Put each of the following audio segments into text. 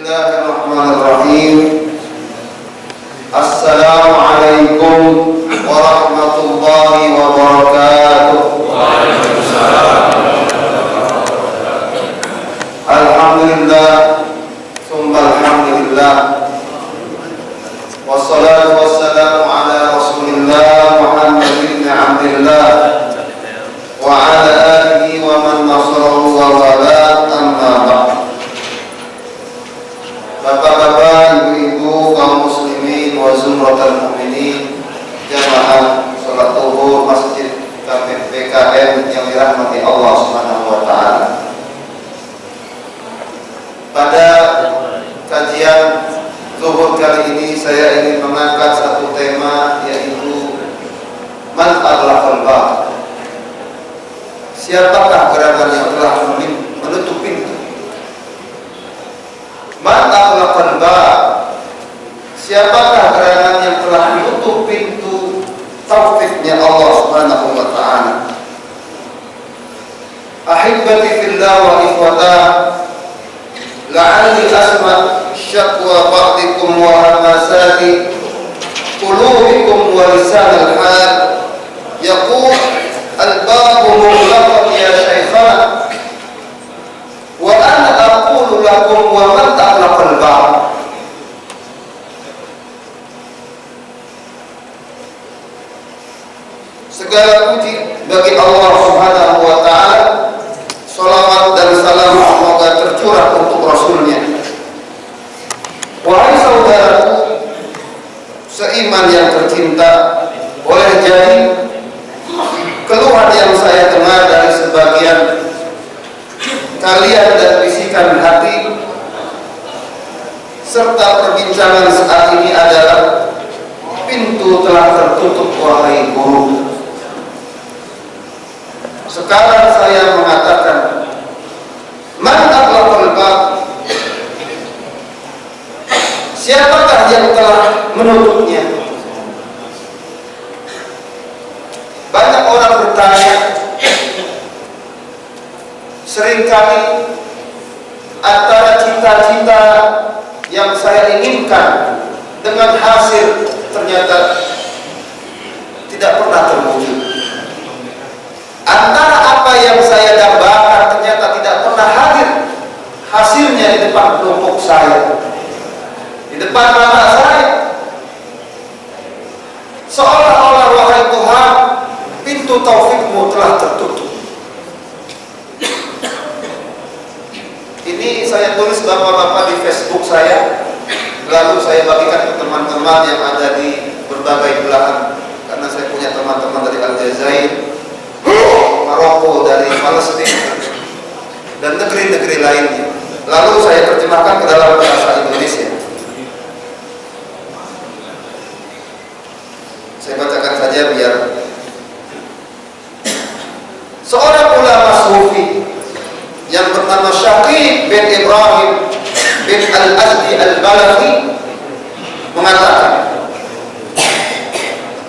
Bismillahirrahmanirrahim. Assalamualaikum warahmatullahi wabarakatuh. Alhamdulillah, summa alhamdulillah. Wassalatu wassalamu ala Rasulillah Muhammad bin Abdillah wa ala alihi wa man nasarahu wa wala, amma ba'd. Bapak-bapak, ibu-ibu, kaum muslimin wa zumratul mukminin, jamaah salat zuhur Masjid PKM yang dirahmati Allah Subhanahu wa taala. Pada kajian zuhur kali ini saya ingin mengangkat satu tema, yaitu man aghlaqal bab. Siapakah gerangan yang telah menutup pintu? Man aghlaqal bab. Siapakah gerangan yang telah menutup pintu taufiknya Allah Subhanahu wa taala? Ahibbati fillah wa ikhwata, la'alli asma' syakwa ba'dikum wa hamasati qulubikum wa lisan al-hal yaqul al-babu mughlaqun ya shaykhana wa ana aqulu lakum wa man aghlaqal bab. Segala puji bagi Allah Subhanahu wa taala. Salawat dan salam semoga tercurah untuk Rasulnya. Wahai saudaraku seiman yang tercinta, boleh jadi keluhan yang saya dengar dari sebagian kalian dan bisikan hati serta perbincangan saat ini adalah pintu telah tertutup, wahai guru. Sekarang saya mengatakan, man aghlaqal bab. Siapakah yang telah menutupnya? Banyak orang bertanya. Seringkali antara cita-cita yang saya inginkan dengan hasil ternyata tidak pernah terwujud. Antara apa yang saya dambakan ternyata tidak pernah hadir hasilnya di depan kelompok saya, di depan mata saya. Seolah-olah, wahai Tuhan, pintu taufikmu telah tertutup. Ini saya tulis bapak-bapak di Facebook saya, lalu saya bagikan ke teman-teman yang ada di berbagai belahan, karena saya punya teman-teman dari Aljazair, Maroko, dari Palestina, dan negeri-negeri lainnya. Lalu saya terjemahkan ke dalam bahasa Indonesia. Saya bacakan saja biar. Seorang ulama sufi yang bernama Syaqi bin Ibrahim bin Al-Azdi Al-Balaghi mengatakan,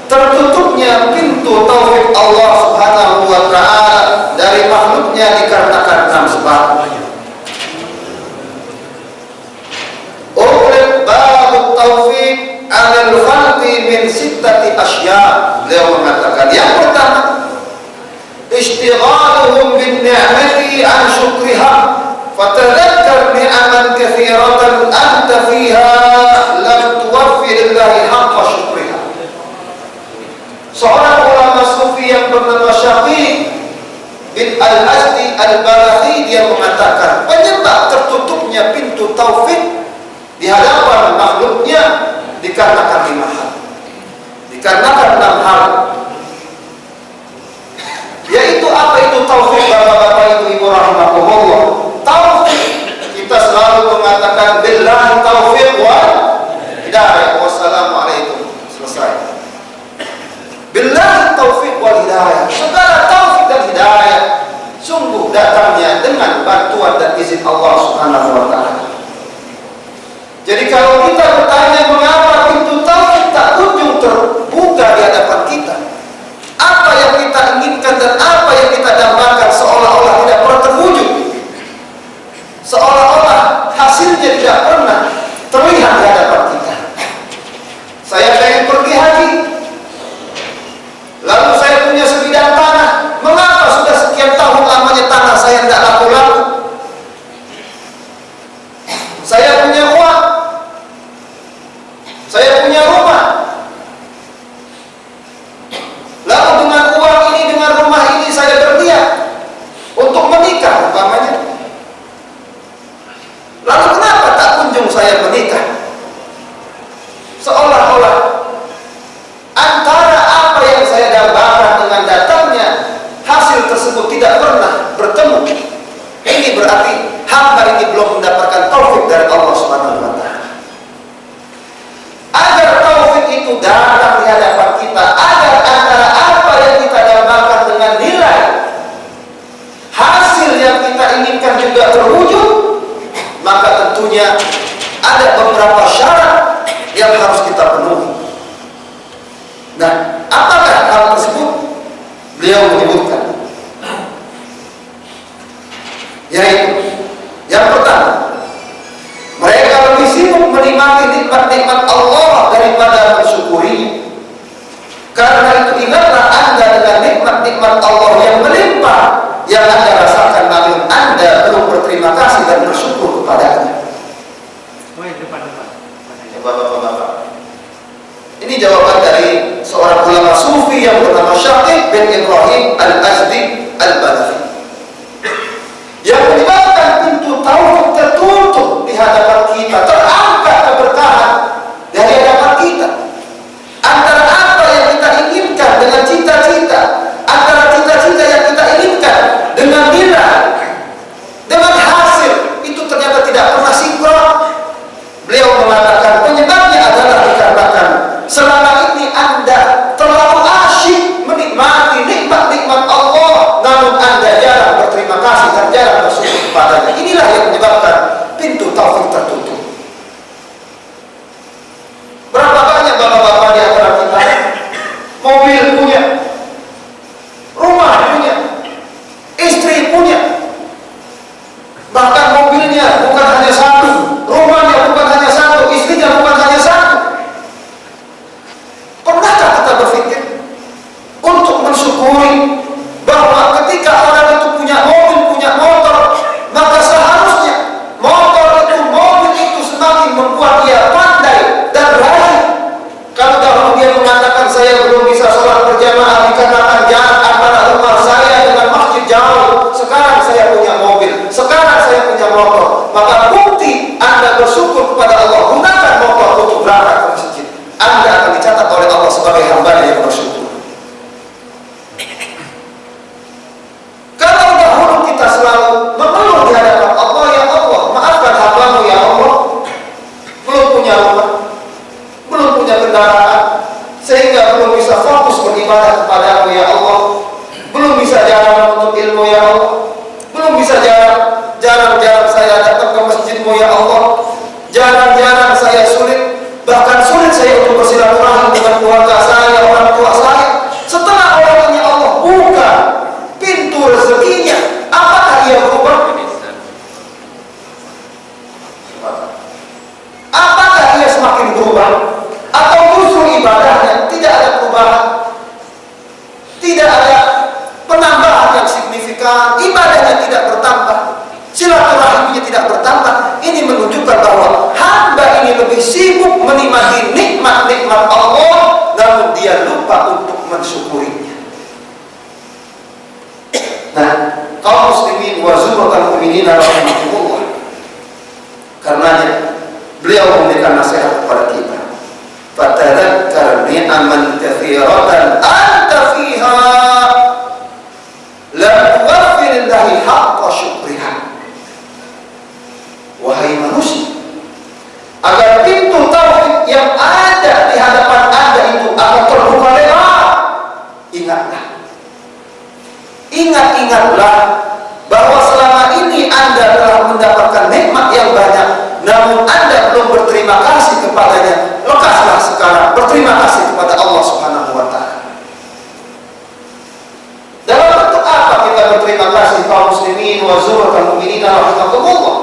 tertutupnya pintu taufik Allah Subhanahu wa ta'ala dari makhluknya dikarenakan 6 sebab. Ughliq babut taufik 'alal khalqi min 6 asya. Beliau mengatakan, yang pertama, ishtighaluhum bin ni'mati an syukriha, fatadhakkar ni'aman katsiratan anta fiha lam tuwaffi lillahi haqqa syukriha. Seorang ulama sufi yang bernama Syaqi bin Al-Azdi Al-Balaghi, dia mengatakan penyebab tertutupnya pintu taufik di hadapan makhluknya dikarenakan 5 hal, dikarenakan 6 hal. Yaitu apa itu taufik, bapak-bapak, ibu-ibu rahimakumullah? Taufik, kita selalu mengatakan billahi taufiq wal hidayah. Wassalamualaikum. Selesai. Billahi taufiq wal hidayah. Segala taufik dan hidayah sungguh datangnya dengan bantuan dan izin Allah Subhanahu wa taala. Jadi kalau kita bertanya mengapa pintu taufik tak kunjung terbuka di hadapan kita, apa yang kita inginkan dan apa yang kita dambakan seolah-olah tidak pernah terwujud, seolah-olah hasilnya tidak pernah saya punya uang, saya punya rumah. Lalu dengan uang ini, dengan rumah ini saya berniat untuk menikah umpamanya. Lalu kenapa tak kunjung saya menikah? Seolah-olah antara apa yang saya dambakan dengan datangnya hasil tersebut tidak pernah bertemu. Ini berarti hamba ini belum mendapatkan taufik dari Allah Subhanahu wa Ta'ala. Agar taufik itu datang di hadapan kita, agar antara apa yang kita dambakan dengan nilai hasil yang kita inginkan juga terwujud, maka tentunya ada beberapa syarat yang harus kita penuhi. Nah, apakah hal tersebut? Beliau menyebutkan, yaitu yang pertama, mereka lebih sibuk menikmati nikmat-nikmat Allah daripada mensyukurinya. Karena itu ingatlah Anda dengan nikmat-nikmat Allah yang melimpah yang Anda rasakan, namun Anda belum berterima kasih dan bersyukur kepadanya. Bapak-bapak, ini jawaban dari seorang ulama sufi yang bernama Syaqib bin Ibrahim Al-Azdi Al-Balafi, yang menyebabkan pintu taufik tertutup di hadapan kita, terangkat keberkahan dari hadapan kita. Antara apa yang kita inginkan dengan cita-cita, antara cita-cita yang kita inginkan dengan nilai, dengan hasil, itu ternyata tidak pernah sinkron. Beliau mengatakan penyebabnya adalah dikarenakan selama ini Anda terlalu asyik menikmati nikmat-nikmat Allah, namun Anda jarang berterima kasih dan jarang bersyukur kepadanya. Inilah yang menyebabkan pintu taufik tertutup. Berapa banyak bapak-bapak di antara kita mobil punya, rumah punya, istri punya, bahkan mobilnya bukan hanya satu, rumahnya bukan hanya satu, istrinya bukan hanya satu. Pernahkah kita berpikir untuk mensyukuri bahwa ketika orang itu punya mobil, punya motor, maka seharusnya mobil itu semakin membuat dia pandai dan rajin. Kalau dahulu dia mengatakan saya belum bisa sholat berjamaah dikarenakan jarak antara rumah saya dengan masjid jauh, sekarang saya punya mobil, sekarang saya punya motor, maka bukti Anda bersyukur kepada Allah, gunakan motor untuk berangkat ke masjid. Anda akan dicatat oleh Allah sebagai hamba yang bersyukur. Kalau dahulu kita selalu mengeluh di hadapan Allah, ya Allah, maafkan hambamu ya Allah, belum punya rumah, belum punya kendaraan, sehingga belum bisa fokus beribadah kepadamu ya Allah, belum bisa jarang menuntut ilmu ya Allah, belum bisa jarang saya datang ke masjidmu ya Allah, jarang saya sulit, bahkan sulit saya untuk bersilaturahim dengan keluarga saya, orang tua saya. Setelah orang ini Allah buka pintu rezekinya, apakah ia berubah? Apakah ia semakin berubah? Atau justru ibadahnya tidak ada perubahan, tidak ada penambahan yang signifikan, ibadahnya tidak bertambah, silaturahimnya tidak bertambah? Ini menunjukkan bahwa hamba ini lebih sibuk menikmati nikmat-nikmat Allah, namun dia lupa untuk mensyukurinya. Nah, kaum muslimin wa zumratal mu'minina rahimahumullah, karenanya beliau memberikan nasihat kepada kita, fatadzakkar ni'aman katsiratan anta fiha la tuwaffirillahi haqqa syukriha. Wahai manusia, agar pintu taufik yang ada di hadapan Anda itu akan terbuka lebar, ingatlah bahwa selama ini Anda telah mendapatkan nikmat yang banyak, namun Anda belum berterima kasih kepadanya. Lekaslah sekarang berterima kasih kepada Allah Subhanahu wa Ta'ala. Dalam bentuk apa kita berterima kasih, kaum muslimin wa zumratal mu'minina rahimahumullah?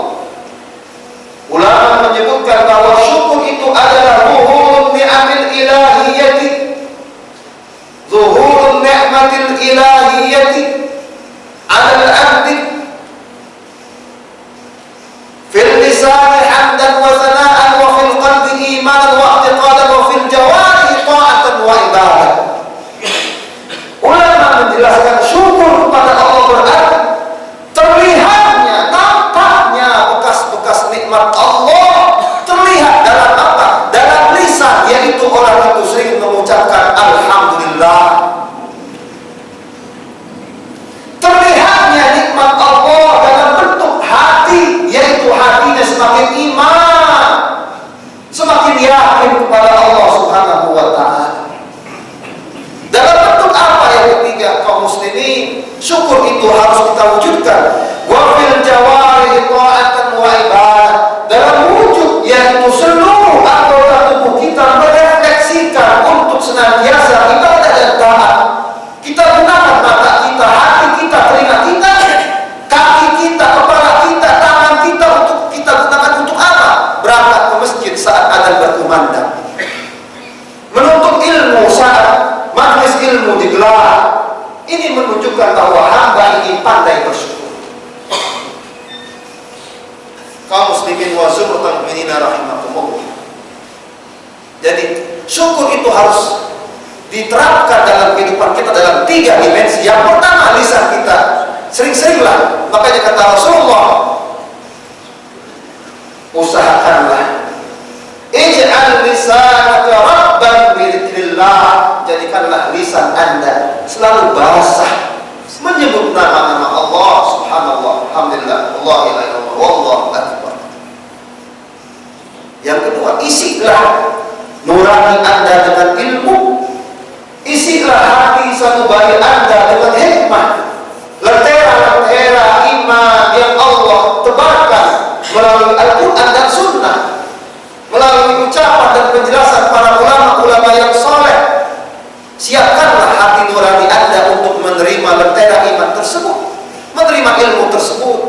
Ulama menyebutkan bahwa syukur itu adalah zuhurun ni'amil ilahiyyati, zuhurun ni'matil ilahiyyati 'ala al-'abdi fil lisani hamdan itu orang itu sering mengucapkan Alhamdulillah. Terlihatnya nikmat Allah dalam bentuk hati, yaitu hatinya semakin iman, semakin yakin kepada Allah Subhanahu wa ta'ala. Dalam bentuk apa yang ketiga, kaum muslimin? Syukur itu harus kita wujudkan. Wa fil jawarihi ta'atan wa ibadah. Dalam wujud yaitu seluruh anggota tubuh kita merefleksikan untuk senantiasa ibadah dan taat. Kita gunakan mata kita, hati kita, telinga kita, kaki kita, kepala kita, tangan kita untuk kita gunakan untuk apa? Berangkat ke masjid saat adzan berkumandang. Menuntut ilmu saat majlis ilmu digelar. Ini menunjukkan bahwa hamba ini pandai bersyukur. Kaum muslimin wa zumratul mu'minina rahimakumullah. Jadi syukur itu harus diterapkan dalam kehidupan kita dalam 3 dimensi. Yang pertama, lisan kita. Sering-seringlah. Makanya kata Rasulullah, usahakanlah ij'al lisanaka rabban bidzikrillah. Jadikanlah lisan Anda selalu basah menyebut nama-nama Allah subhanallah, alhamdulillah, Allah ilaha illallah, wallahu akbar. Yang kedua, isilah nurani Anda dengan ilmu. Isilah hati sanubari Anda dengan hikmah. Lentera-lentera iman yang Allah tebarkan melalui Al-Quran dan Sunnah, melalui ucapan dan penjelasan para ulama-ulama yang soleh. Siapkanlah hati nurani Anda untuk menerima lentera iman tersebut, menerima ilmu tersebut.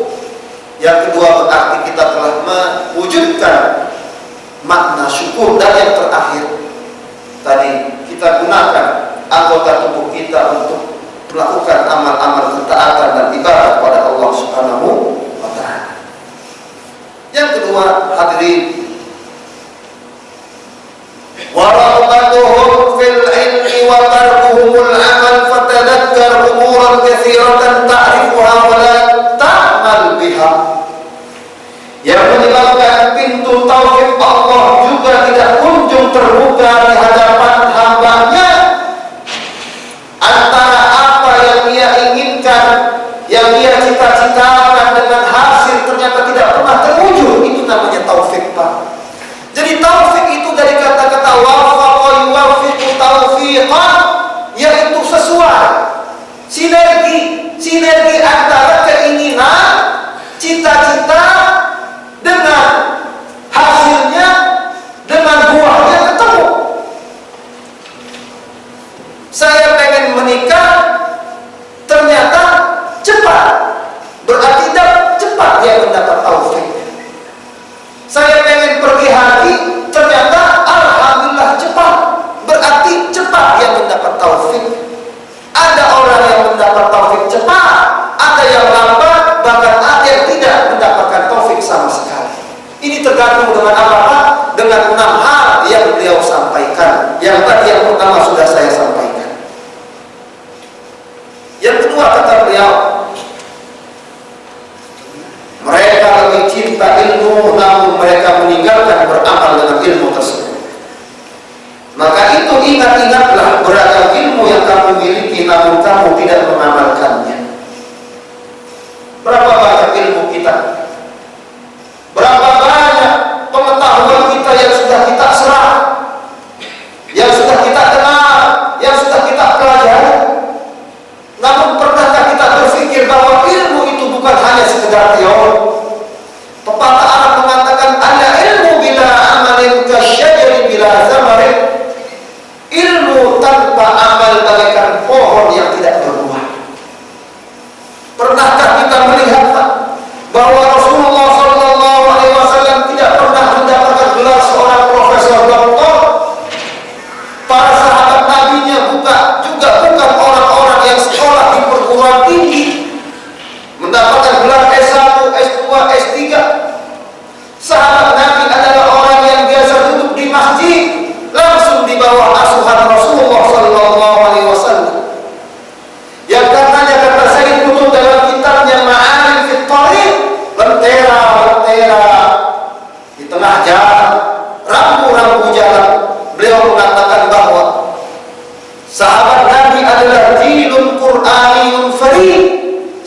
Yang kedua, berarti kita telah mewujudkan makna syukur. Dan yang terakhir, tadi kita gunakan anggota tubuh kita untuk melakukan amal-amal ketaatan dan ibadah kepada Allah Subhanahu wa ta'ala. Yang kedua, hadirin, warahmatuhum fil ilmi wa tarkuhumul amal fatadakkar umuran katsiratan ta'rifuha wa la ta'mal biha. Yang menyebabkan pintu taufik Allah juga tidak kunjung terbuka di hadapan hamba-Nya. Antara apa yang ia inginkan, yang ia cita-citakan dengan hasil ternyata tidak pernah terwujud, itu namanya taufik, Pak. Jadi taufik itu dari kata-kata wafaqa yuwafiqu taufiqan, yaitu sesuai, sinergi antara keinginan, cita-cita dengan hasilnya, dengan buahnya ketemu. Saya pengen menikah, ternyata cepat, berarti cepat dia mendapat taufik. Saya pengen pergi haji, ternyata alhamdulillah cepat, berarti cepat dia mendapat taufik. Ada orang yang mendapat taufik cepat, ada yang lambat, bahkan ada yang tidak mendapatkan taufik sama sekali. Ini tergantung dengan apa? Dengan 6 hal yang beliau sampaikan. Yang tadi yang pertama sudah saya sampaikan. Yang kedua, kata beliau, mereka lebih cinta ilmu, namun mereka meninggalkan beramal dengan ilmu tersebut. Maka itu ingat-ingatlah beragam ilmu yang kamu miliki, namun kamu tidak mengamalkannya. Berapa banyak ilmu kita? Berapa banyak pengetahuan kita yang sudah kita serap, yang sudah kita dengar, yang sudah kita pelajari? Namun pernahkah kita berpikir bahwa ilmu itu bukan hanya sekedar teori? Pepatah Arab mengatakan, "Ala ilmu bila amalin kasyajari bila zamarin." Ilmu tanpa amal bagaikan pohon yang tidak berbuah. Pernahkah kita melihat bahwa Rasulullah SAW tidak pernah mendapatkan gelar seorang profesor doktor? Para sahabat Nabi-Nya juga bukan orang-orang yang sekolah di perguruan tinggi, mendapatkan gelar S1, S2, S3. Sahabat Nabi adalah orang yang biasa duduk di masjid, langsung di bawah asuhan Rasulullah SAW. Yang karenanya kata Sayyid Qutb dalam kitabnya Ma'alim fit Thariq, lentera di tengah jalan, rambu-rambu jalan, beliau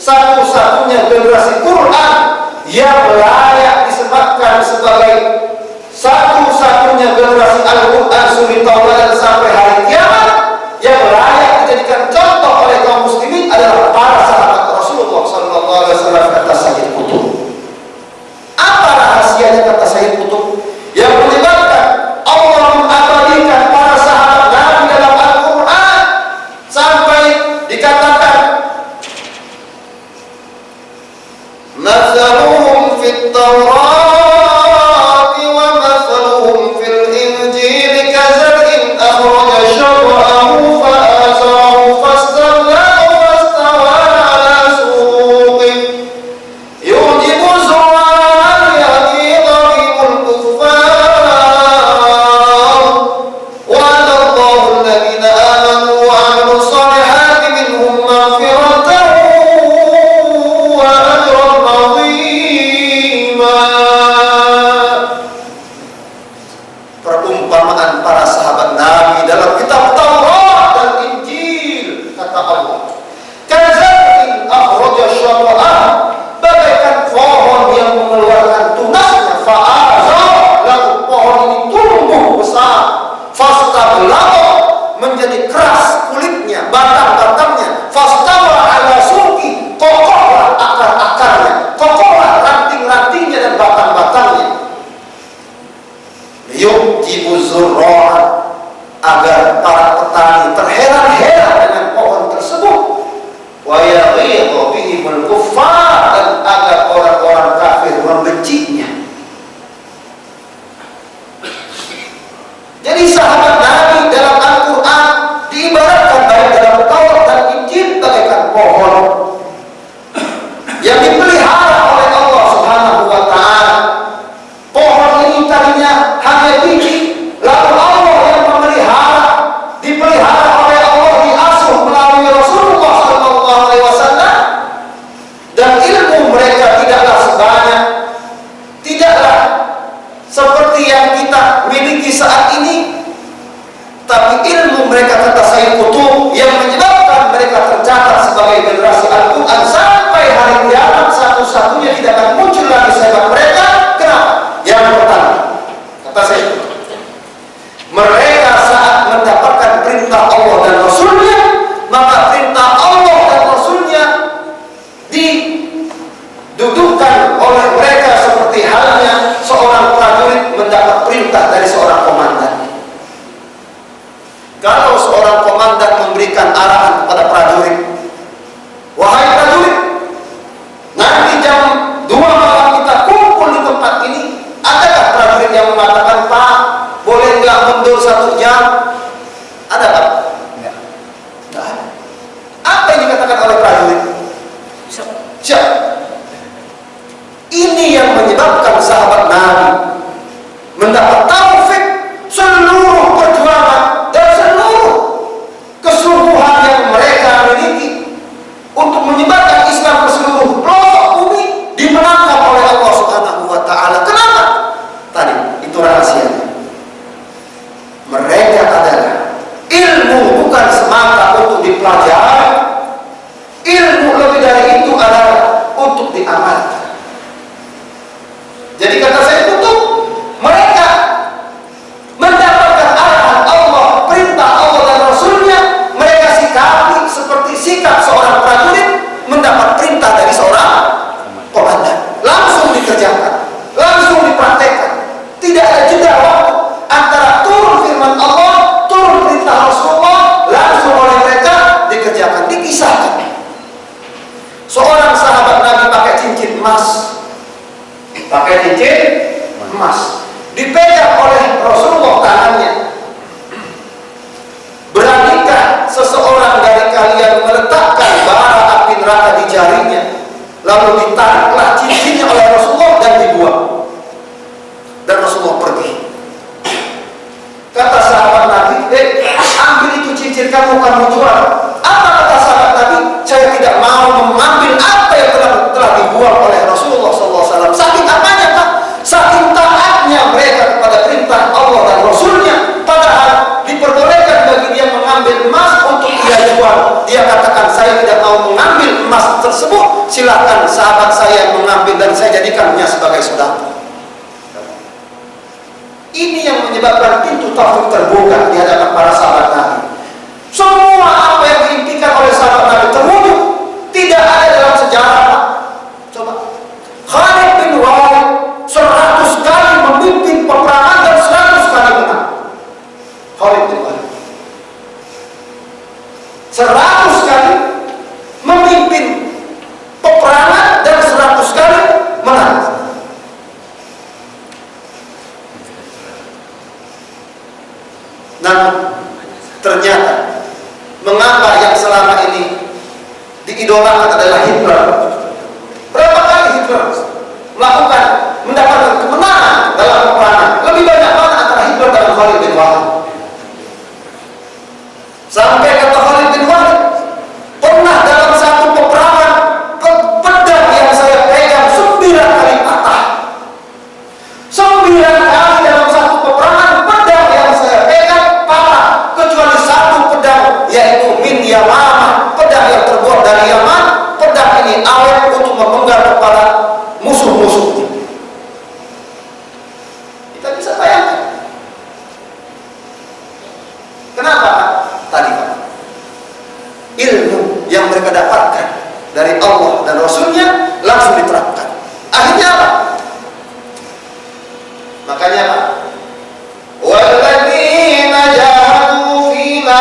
satu-satunya generasi Quran yang layak disematkan sebagai satu-satunya generasi Al-Quran suri tauladan sampai hari kiamat, yang layak dijadikan contoh oleh kaum muslimin adalah para sahabat Rasulullah sallallahu alaihi wasallam, kata Sayyid Qutb. Apa rahasianya, kata Sayyid Qutb, yang menyebabkan Allah mengabadikan para sahabat Nabi dalam Al-Quran sampai dikatakan mathaluhum fit Tawrati wa mathaluhum fil Injili kazar'in akhraja syat'ahu fa'azarahu fastaghlaba fastawa 'ala suqihi yujibu zur'an yaghiza bihimul kuffar wa 'adallahu alladhina amanu wa 'amilus salihati minhum maghfiratan wa ajran 'azima. Perumpamaan para sahabat Nabi dalam kitab Taurat dan Injil, kata Allah, kazar'in akhraja syat'ahu, bagaikan pohon yang mengeluarkan tunasnya, fa'azara, lalu pohon ini tumbuh besar, fastablaqa, menjadi keras kulitnya, batang-batangnya, fastawa 'ala suqi, kokohlah akar-akarnya, kokohlah ranting-rantingnya dan batang-batangnya. Yujibu zurran, agar para petani terheran-heran dengan pohon tersebut, wa yaghidha bihimul kuffar, dan agar orang-orang kafir membencinya. Jadi sahabat Nabi dalam Al-Quran diibaratkan baik dalam Taurat dan Injil bagaikan pohon yang dipelihara oleh Allah Subhanahu wa ta'ala. Pohon ini tadinya hanya biji, lalu Allah yang memelihara, dipelihara oleh Allah, diasuh melalui Rasulullah sallallahu alaihi wasallam, dan ilmu mereka tidaklah sebanyak, tidaklah seperti yang kita miliki saat ini, tapi ilmu mereka, kata Sayyid Qutb, yang menyebabkan mereka tercatat sebagai generasi Al-Quran sampai hari kiamat, satu-satunya tidak akan muncul lagi selain mereka. Kenapa? Yang pertama, kata Sayyid Qutb, mereka saat mendapatkan perintah Allah dan Rasulnya, maka perintah Allah dan Rasulnya didudukkan oleh mereka seperti halnya seorang prajurit mendapat perintah dari seorang komandan. Kalau seorang komandan memberikan arahan kepada prajurit, wahai prajurit, nanti jam 2 malam kita kumpul di tempat ini, adakah prajurit yang mengatakan, Pak, boleh nggak mundur 1 jam? Ada, Pak? Enggak. Enggak ada. Apa yang dikatakan oleh prajurit? Siap. Ini yang menyebabkan sahabat Nabi mendapat taufik seluruh perjuangan dan seluruh kesungguhan yang mereka miliki untuk menyebarkan Islam ke seluruh pelosok bumi dimenangkan oleh Allah Subhanahu wa ta'ala. Kenapa? Tadi itu rahasianya. Mereka adalah ilmu bukan semata untuk dipelajari, ilmu lebih dari itu adalah untuk diamalkan. Jadi kata saya tutup, mereka mendapatkan arahan Allah, perintah Allah dan Rasulnya, mereka sikapi seperti sikap seorang prajurit mendapat perintah dari seorang komandan. Langsung dikerjakan, langsung dipraktekkan. Tidak ada jeda waktu antara turun firman Allah, turun perintah Rasulullah, langsung oleh mereka dikerjakan, dipisahkan. Seorang sahabat Nabi pakai cincin emas, dipegang oleh Rasulullah tangannya. Beranikah seseorang dari kalian meletakkan bara api neraka di jarinya, lalu ditariklah cincinnya oleh Rasulullah dan dibuang, dan Rasulullah pergi. Kata sahabat Nabi, ambil itu cincin kamu jual. Apa kata sahabat Nabi? Saya tidak mau mengambil apa yang telah dibuang oleh Rasulullah SAW. Saking apanya, Pak? Saking taatnya mereka kepada perintah Allah dan Rasulnya. Padahal diperbolehkan bagi dia mengambil emas untuk dia jual. Dia katakan, saya tidak mau mengambil emas tersebut Ini yang menyebabkan pintu taufik terbuka di hadapan para sahabat Nabi. Semua apa yang diimpikan oleh sahabat Nabi terwujud. Tidak ada dalam sejarah. Coba, Khalid bin Walid 100 kali memimpin peperangan dan 100 kali menang. Khalid bin Walid 100 kali memimpin peperangan dan 100 kali menang. Namun ternyata mengapa yang selama ini diidolakan adalah Hitler? Berapa kali Hitler mendapatkan kemenangan dalam peperangan? Lebih banyak mana antara Hitler dan Khalid bin Walid? Sampai kata Khalid bin Walid, pernah dalam satu peperangan pedang yang saya pegang 9 kali patah. 9 kali dalam satu peperangan pedang yang saya pegang patah, kecuali satu pedang, yaitu min Yamamah, pedang yang terbuat dari Yaman. Pedang ini awet untuk memenggal kepala musuh-musuh. Kita bisa bayangkan. Kenapa? Tadi Pak, ilmu yang mereka dapatkan dari Allah dan Rasulnya langsung diterapkan. Akhirnya apa? Makanya Pak, walladzina jahadu fina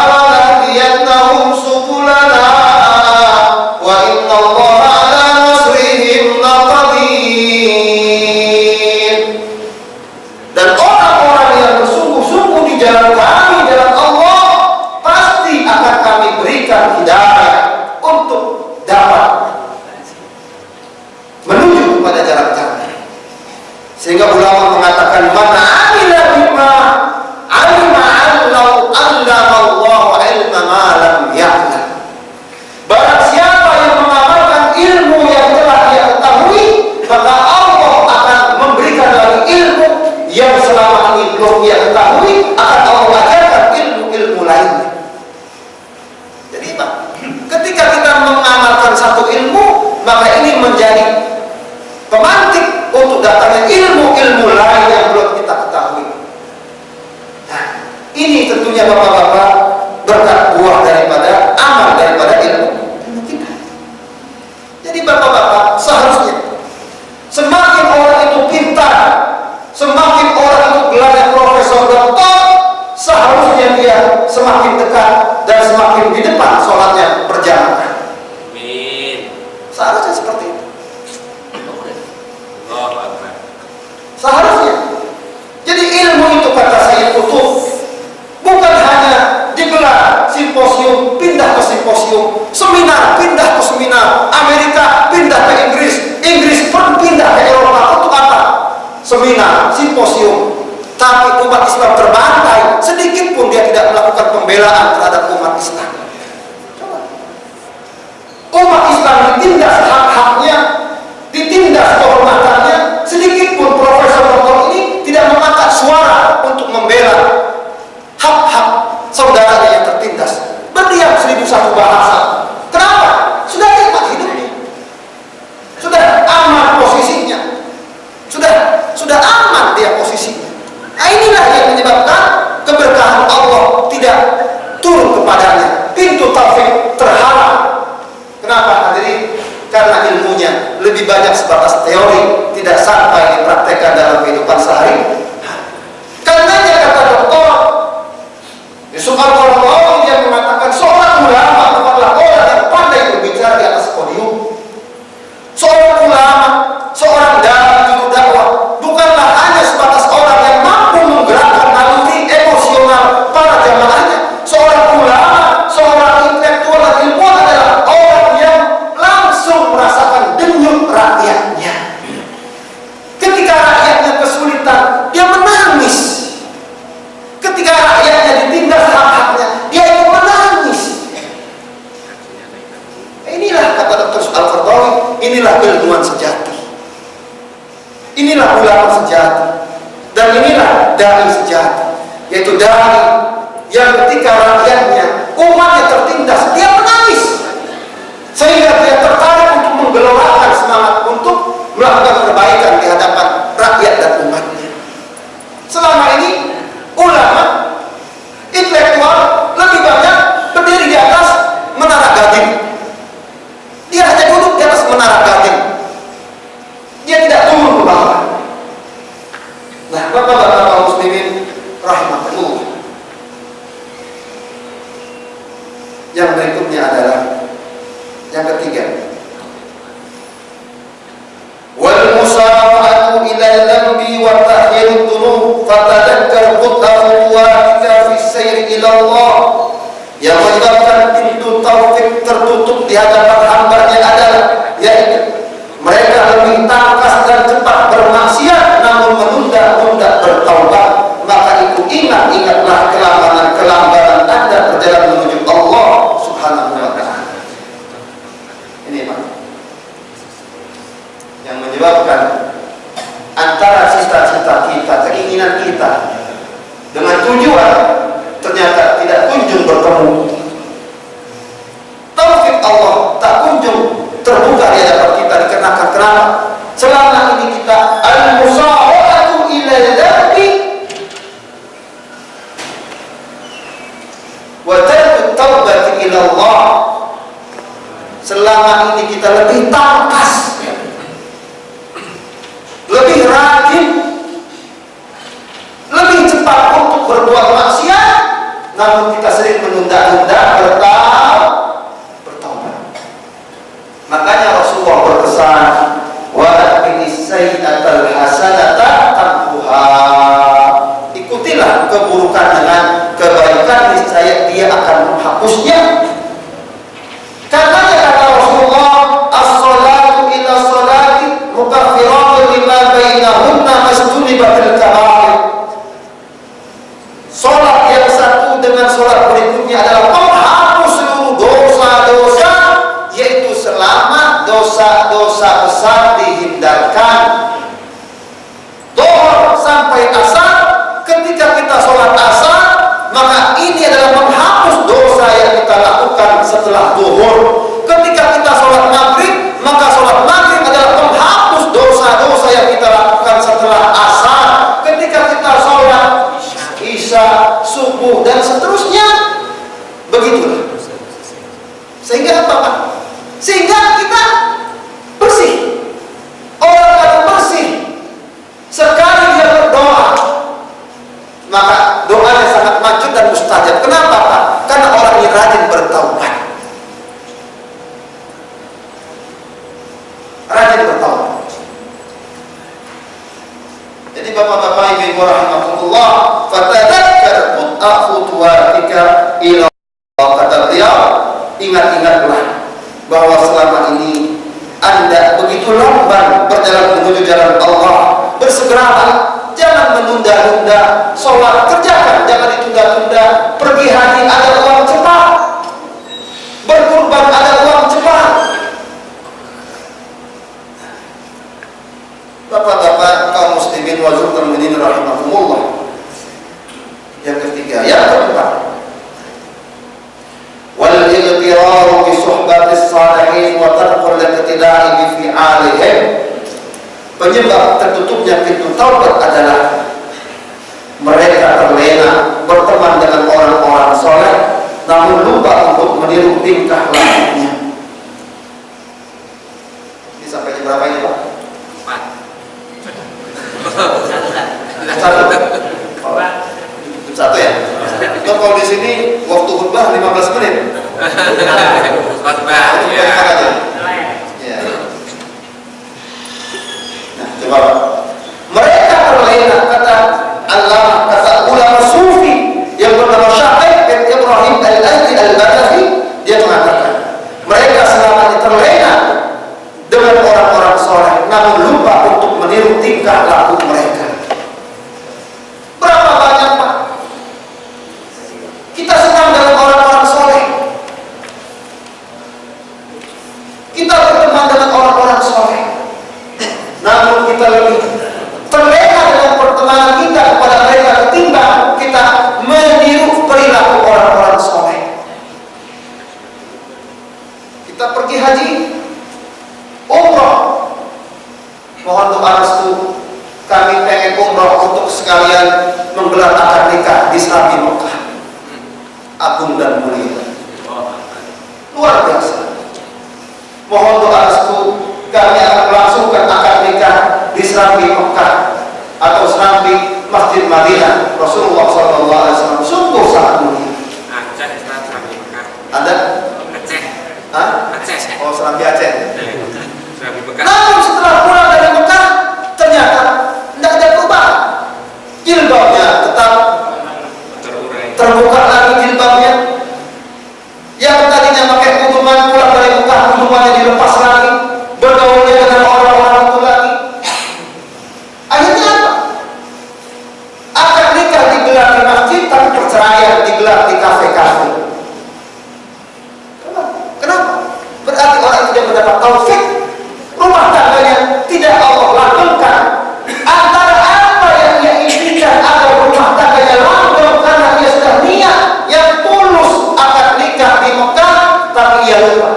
lanahdiyannahum subulana wa innallaha ala nasrihim laqadir. Dan orang-orang yang bersungguh-sungguh di jalan kami, jalan Allah, pasti akan kami berikan hidayah untuk dapat menuju kepada jalan kami. Sehingga ulama mengatakan man amila bima alima allahu allamallahu ilma ma lam ya'lam. Barang siapa yang mengamalkan ilmu yang telah dia ketahui, maka Allah akan memberikan lagi ilmu yang selama ini belum dia ketahui, akan Allah ajarkan ilmu-ilmu lainnya. Jadi Pak, ketika kita mengamalkan satu ilmu, maka ini menjadi pemantik untuk datangnya ilmu-ilmu lain yang belum kita ketahui. Nah, ini tentunya Bapak-bapak berkat buah daripada amal daripada ilmu kita. Jadi Bapak-bapak, seharusnya semakin orang itu pintar, semakin orang itu gelarnya profesor doktor, seharusnya dia semakin dekat dan semakin di depan sholatnya berjamaah. Amin. Seharusnya seperti itu. Seharusnya. Jadi ilmu itu kata saya Qutb bukan hanya digelar simposium, pindah ke simposium, seminar, pindah ke seminar, Amerika pindah ke Inggris, Inggris pun pindah ke Eropa. Untuk apa? Seminar, simposium. Tapi umat Islam terbantai, sedikit pun dia tidak melakukan pembelaan terhadap umat Islam. Coba. Umat Islam ditindas hak-haknya, ditindas kehormatannya, sedikit pun profesor doktor ini tidak mengangkat suara untuk membela hak-hak saudaranya yang tertindas. Berdiam 1001 bahasa. Kenapa? Sudah nikmat hidupnya, sudah aman posisinya, sudah aman dia posisinya. Nah, inilah yang menyebabkan keberkahan Allah tidak turun kepadanya. Pintu taufik terhalang. Kenapa hadirin? Karena ilmunya lebih banyak sebatas teori, tidak sampai dipraktekkan dalam kehidupan sehari. Karenanya kata doktor Yusuf Al-Qaradawi, dia mengatakan seorang ulama bukanlah orang yang pandai berbicara di atas podium. Seorang ulama, seorang dai juru dakwah bukanlah hanya sebatas orang yang mampu menggerakkan naluri emosional para jamaahnya. Seorang ulama, seorang intelektual dan ilmuwan adalah orang yang langsung merasakan denyut rakyatnya. Ketika rakyatnya kesulitan, dia menangis. Ketika rakyatnya ditindas hak-haknya, dia ikut menangis. Inilah kata Dr. Al-Qaradawi, inilah keilmuan sejati. Inilah ulama sejati. Dan inilah dai sejati. Yaitu dai yang ketika rakyatnya, umatnya tertindas, dia menangis. Sehingga dia tertarik untuk menggelorkan semangat untuk melakukan perbaikan di hadapan rakyat dan umatnya. Nah, Bapak-bapak kaum muslimin rahimakumullah. Yang berikutnya adalah yang ketiga. Wal musara'atu ila al-dhanbi wa ta'khirud dhunub fatadhakkar khutwatika fi sayr ila Allah. Yang menyebabkan pintu taufik tertutup di hadapan hamba-Nya adalah yaitu mereka lebih tangkas dan cepat bermaksiat namun menunda-nunda bertaubat. Maka itu ingatlah kelambanan Anda berjalan menuju Allah Subhanahu wa ta'ala. Ini Pak, yang menyebabkan antara cita-cita kita, keinginan kita dengan tujuan ternyata tidak kunjung bertemu. Taufik Allah tak kunjung terbuka di hadapan kita dikarenakan kenapa? Selama ini kita al-musa'atu ila al-dhanbi wa tarku taubati ila Allah. Selama ini kita lebih tangkas, lebih rajin, lebih cepat untuk berbuat maksiat, namun kita sering menunda-nunda bertaubat. Makanya Rasulullah berpesan, wa atbi'is sayyi'atal hasanata tamhuha. Ikutilah keburukan dengan kebaikan, niscaya dia akan menghapusnya. Karena kata Rasulullah, as-salatu ila salati mukaffiratun lima bainahunna mastunibatil kaba'ir. Salat yang satu dengan salat berikutnya adalah menghapus seluruh dosa-dosa, yaitu selama dosa-dosa besar dihindarkan. Zuhur sampai asar, ketika kita sholat asar, maka ini adalah menghapus dosa yang kita lakukan setelah zuhur. Ketika kita sholat maghrib, maka sholat maghrib adalah menghapus dosa-dosa yang kita lakukan setelah asar. Ketika kita sholat isya, subuh, dan seterusnya, begitulah. Sehingga apa Pak? Sehingga kita bersih. Orang kalau bersih, sekali dia berdoa, maka doanya sangat manjur dan mustajab. Kenapa Pak? Karena orang yang rajin bertaubat. Rajin bertaubat. Jadi bapak-bapak ibu rahimahullah, fatadzakkar khutwatika ila Allah. Kata beliau, ingat-ingatlah bahwa selama ini Anda begitu lamban berjalan menuju jalan Allah. Bersegeralah, jangan menunda-nunda. Sholat kerjakan, jangan ditunda-tunda. Pergi haji ada uang cepat, berkurban ada uang cepat. Bapak-bapak kaum muslimin wal mukminin rahimakumullah. Yang ketiga, yang keempat, wal iqtirar bi suhbatis salihin wa tarkul iqtida'i bi fi'alihim. Penyebab tertutupnya pintu taubat adalah mereka terlena berteman dengan orang-orang soleh, namun lupa untuk meniru tingkah lakunya. Ini sampai jam berapa ini Pak? 1 ya? Nah, kalau di sini waktu khutbah 15 menit. Khutbah ya. Ya. Nah, coba mereka terlena, kata Allah, kata ulama sufi yang bernama Syekh bin Ibrahim Al-Azdi Al-Badawi, dia mengatakan mereka selama ini terlena dengan orang-orang soleh, namun lupa untuk meniru tingkah laku mereka. Berapa banyak Pak kita senang dengan orang-orang soleh, kita berteman dengan orang-orang soleh, namun kita lebih terlena dengan pertemanan kita kepada mereka ketimbang kita meniru perilaku orang-orang soleh. Kita pergi haji, umrah, mohon doa restu, kami pengen umrah untuk sekalian menggelar akad nikah di Sabi Mekah. Agung dan mulia, luar biasa. Mohon doa restu, kami akan melangsungkan akad nikah di Serambi Mekah atau Serambi jilbabnya tetap terbuka lagi jilbabnya. Yang tadinya pakai kuduman pulang dari Mekah, kudumannya dilepas lagi, bergaulnya dengan orang-orang itu lagi. Akhirnya apa? Akad nikah digelar di masjid, tapi perceraian digelar di kafe-kafe. Kenapa? Berarti orang itu tidak mendapat taufik. Rumah tangganya tidak Allah langgengkan. Antara apa yang dia inginkan agar rumah tangganya langgeng karena dia sudah niat yang tulus akad nikah di Mekah, tapi ia lupa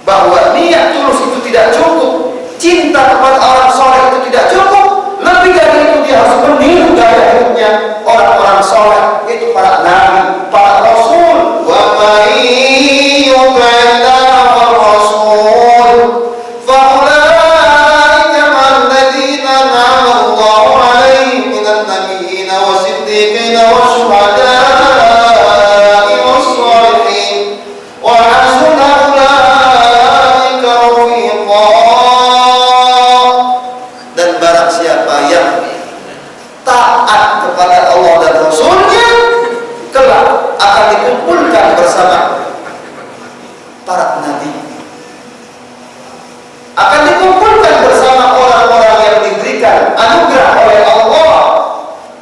bahwa niat tulus itu tidak cukup, cinta kepada orang soleh itu tidak cukup. Lebih dari itu dia harus meniru gaya hidupnya orang-orang soleh, itu para nabi, para rasul. Wa may yu'mina war rasul fa ulaika ma'alladina an'ama Allahu 'alaihim minan nabiyyin was-siddiqin wasyuhada'i was-shalihin wa hasuna ulaika rafiqa. Dan barang siapa yang taat kepada Allah dan Rasulnya, kelak akan dikumpulkan bersama para nabi, akan dikumpulkan bersama orang-orang yang diberikan anugerah oleh Allah,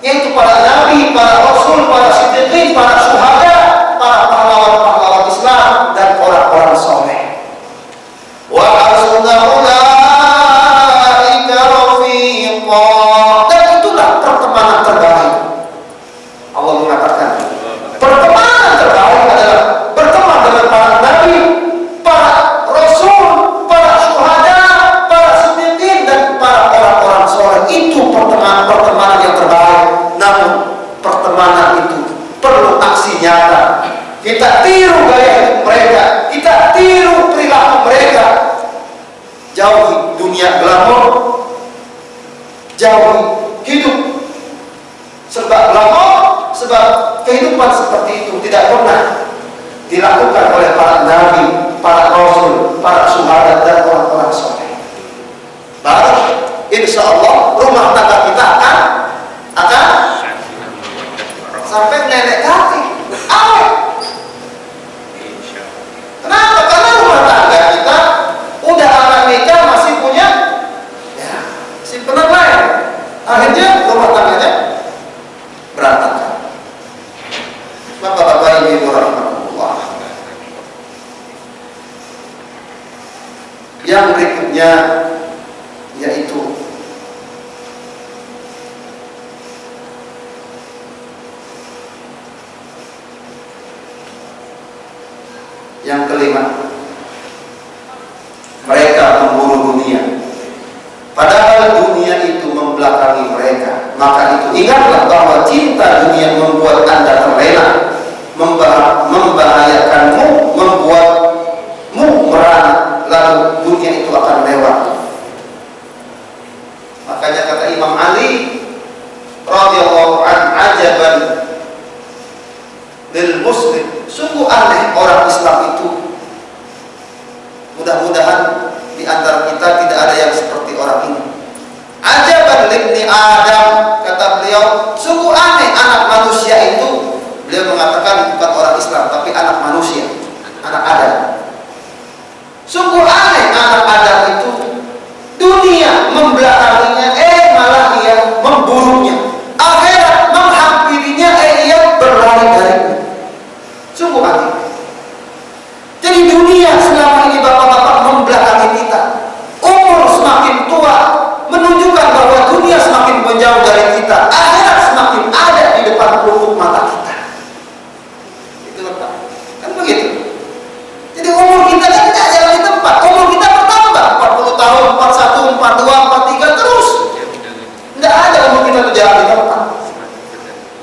yaitu para nabi, para rasul, para siddiqin, para syuhada, para pahlawan-pahlawan Islam, dan orang-orang soleh. Wa hasuna ulaika rafiqa. Dan itulah pertemanan terbaik. Allah mengatakan pertemanan terbaik adalah berteman dengan para nabi, para rasul, para syuhada, para siddiqin, dan para orang-orang soleh. Itu pertemanan yang terbaik. Namun pertemanan itu perlu aksi nyata. Kita tiru gaya hidup mereka, kita tiru perilaku mereka. Jauhi dunia glamor, jauhi hidup sebab glamor, sebab kehidupan seperti itu tidak pernah dilakukan oleh para nabi, para rasul, para syuhada, dan orang-orang soleh. Baru insya Allah rumah tangga kita akan sampai nenek kaki awet. Kenapa? Karena rumah tangga kita udah anak nikah masih punya simpenan lain. Akhirnya rumah tangganya berantakan. Bapak-bapak ibu rahmatullah. Yang berikutnya yaitu yang kelima, mereka memburu dunia, padahal dunia itu membelakangi mereka. Maka itu ingatlah bahwa cinta dunia membuat Anda terlena, membahayakanmu, membuatmu merana, lalu dunia itu akan lewat. Makanya kata Imam Ali radhiyallahu anhu, ajaban lil muslim, sungguh aneh orang Islam itu. Mudah-mudahan di antara kita tidak ada yang seperti orang ini. Ajaban libni Adam, kata beliau, sungguh aneh anak manusia itu. Beliau mengatakan bukan orang Islam, tapi anak manusia, anak Adam. Sungguh aneh anak Adam itu. Dunia membelakanginya, malah ia memburunya. Akhirat menghampirinya, ia berlari darinya. Sungguh aneh. Jadi dunia selama ini bapak-bapak membelakangi kita. Umur semakin tua menunjukkan bahwa dunia semakin menjauh dari kita. Akhirat semakin ada di depan pelupuk mata kita. Itu letak. Kan begitu. Jadi umur kita kan tidak jalan di tempat. Umur kita bertambah 40 tahun, 41, 42, 43 terus. Tidak ada umur kita itu jalan di tempat.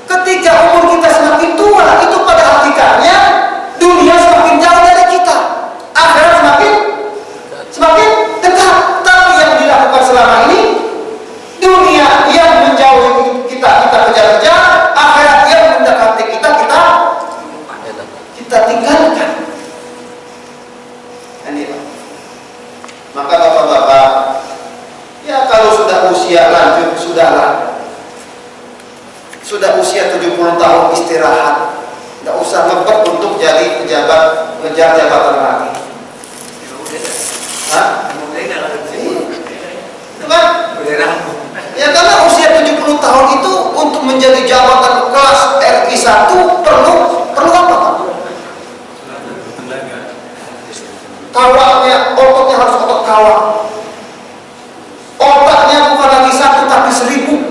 Ketika umur kita semakin tua, itu pada hakikatnya dunia semakin jauh dari kita, akhirat semakin dekat. Tapi yang dilakukan selama ini, dunia yang menjauhi kita kejar-kejar, akhirat yang mendekati kita tinggalkan. Ini Pak. Maka bapak-bapak, ya kalau sudah usia lanjut, sudahlah. sudah usia 70 tahun istirahat. Tidak usah ngebet untuk jadi pejabat, ngejar jabatan lagi. Hah? Itu kan? Ya karena usia 70 tahun itu untuk menjadi jabatan kelas RI 1 perlu apa Pak? Kawaknya, ototnya harus otot kawak. Otaknya bukan lagi 1 tapi 1000.